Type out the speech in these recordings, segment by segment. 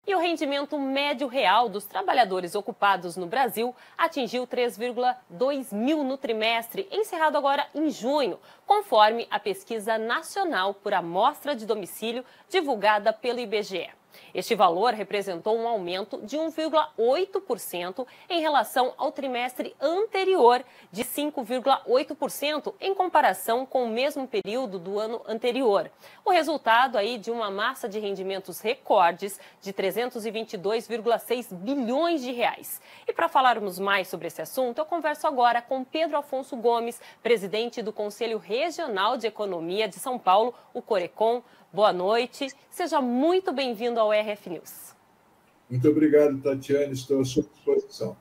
E o rendimento médio real dos trabalhadores ocupados no Brasil atingiu 3,2 mil no trimestre, encerrado agora em junho, conforme a pesquisa nacional por amostra de domicílio divulgada pelo IBGE. Este valor representou um aumento de 1,8% em relação ao trimestre anterior, de 5,8% em comparação com o mesmo período do ano anterior. O resultado aí de uma massa de rendimentos recordes de 322,6 bilhões de reais. E para falarmos mais sobre esse assunto, eu converso agora com Pedro Afonso Gomes, presidente do Conselho Regional de Economia de São Paulo, o Corecon. Boa noite, seja muito bem-vindo ao RF News. Muito obrigado, Tatiane, estou à sua disposição.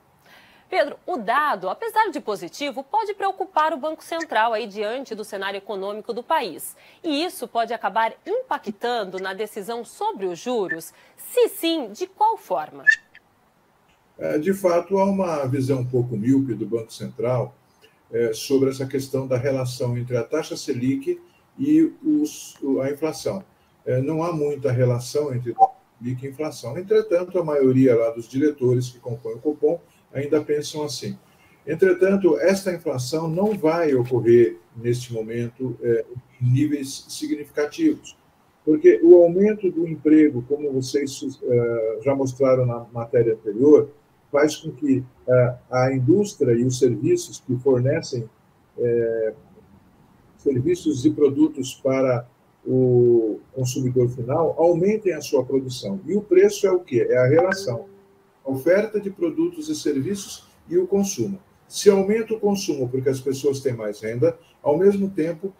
Pedro, o dado, apesar de positivo, pode preocupar o Banco Central aí diante do cenário econômico do país. E isso pode acabar impactando na decisão sobre os juros? Se sim, de qual forma? De fato, há uma visão um pouco míope do Banco Central sobre essa questão da relação entre a taxa Selic e a inflação. Não há muita relação entre taxa Selic e inflação. Entretanto, a maioria lá dos diretores que compõem o Copom ainda pensam assim. Entretanto, esta inflação não vai ocorrer, neste momento, em níveis significativos, porque o aumento do emprego, como vocês já mostraram na matéria anterior, faz com que a indústria e os serviços que fornecem serviços e produtos para o consumidor final aumentem a sua produção. E o preço é o quê? É a relação. A oferta de produtos e serviços e o consumo. Se aumenta o consumo porque as pessoas têm mais renda, ao mesmo tempo,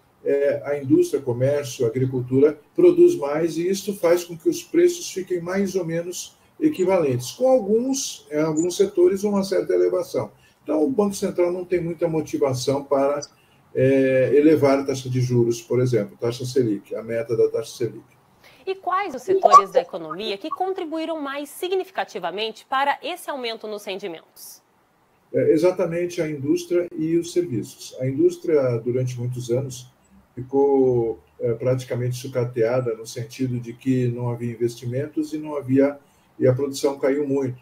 a indústria, comércio, a agricultura produz mais e isso faz com que os preços fiquem mais ou menos equivalentes, com em alguns setores, uma certa elevação. Então, o Banco Central não tem muita motivação para elevar a taxa de juros, por exemplo, taxa Selic, a meta da taxa Selic. E quais os setores da economia que contribuíram mais significativamente para esse aumento nos rendimentos? Exatamente a indústria e os serviços. A indústria, durante muitos anos, ficou praticamente sucateada no sentido de que não havia investimentos e a produção caiu muito,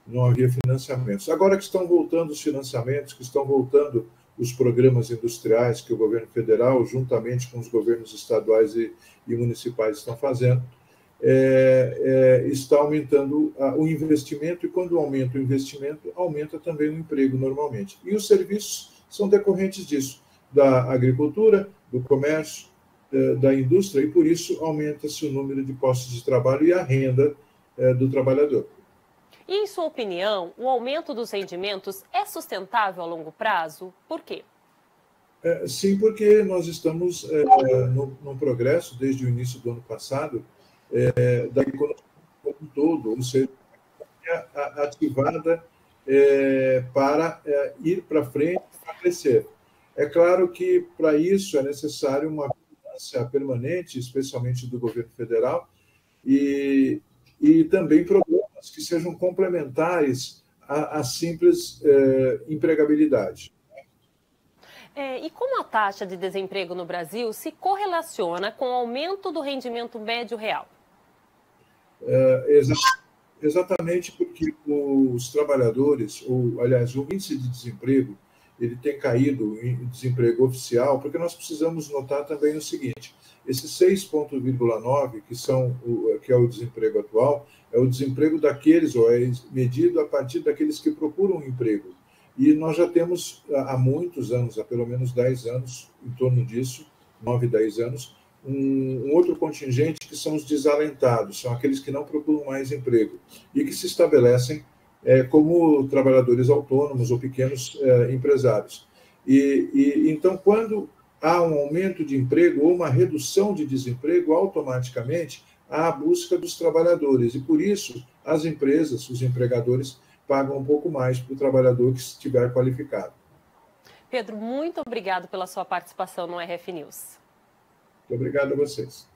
não havia financiamentos. Agora que estão voltando os financiamentos, que estão voltando os programas industriais que o governo federal, juntamente com os governos estaduais e municipais, estão fazendo, está aumentando o investimento, e quando aumenta o investimento, aumenta também o emprego normalmente. E os serviços são decorrentes disso, da agricultura, do comércio, da indústria, e por isso aumenta-se o número de postos de trabalho e a renda do trabalhador. E, em sua opinião, o aumento dos rendimentos é sustentável a longo prazo? Por quê? Sim, porque nós estamos num progresso, desde o início do ano passado, da economia como um todo, ou seja, ativada para ir para frente, para crescer. É claro que, para isso, é necessário uma vigilância permanente, especialmente do governo federal, e também programas que sejam complementares à simples empregabilidade. E como a taxa de desemprego no Brasil se correlaciona com o aumento do rendimento médio real? Exatamente porque os trabalhadores, aliás, o índice de desemprego, ele tem caído em desemprego oficial, porque nós precisamos notar também o seguinte: esse 6,9, que é o desemprego atual, é o desemprego daqueles, ou é medido a partir daqueles que procuram um emprego. E nós já temos, há muitos anos, há pelo menos 10 anos, em torno disso, 9, 10 anos, um outro contingente que são os desalentados, são aqueles que não procuram mais emprego e que se estabelecem como trabalhadores autônomos ou pequenos empresários. Então, quando há um aumento de emprego ou uma redução de desemprego, automaticamente há a busca dos trabalhadores. E, por isso, as empresas, os empregadores, pagam um pouco mais para o trabalhador que estiver qualificado. Pedro, muito obrigado pela sua participação no RF News. Muito obrigado a vocês.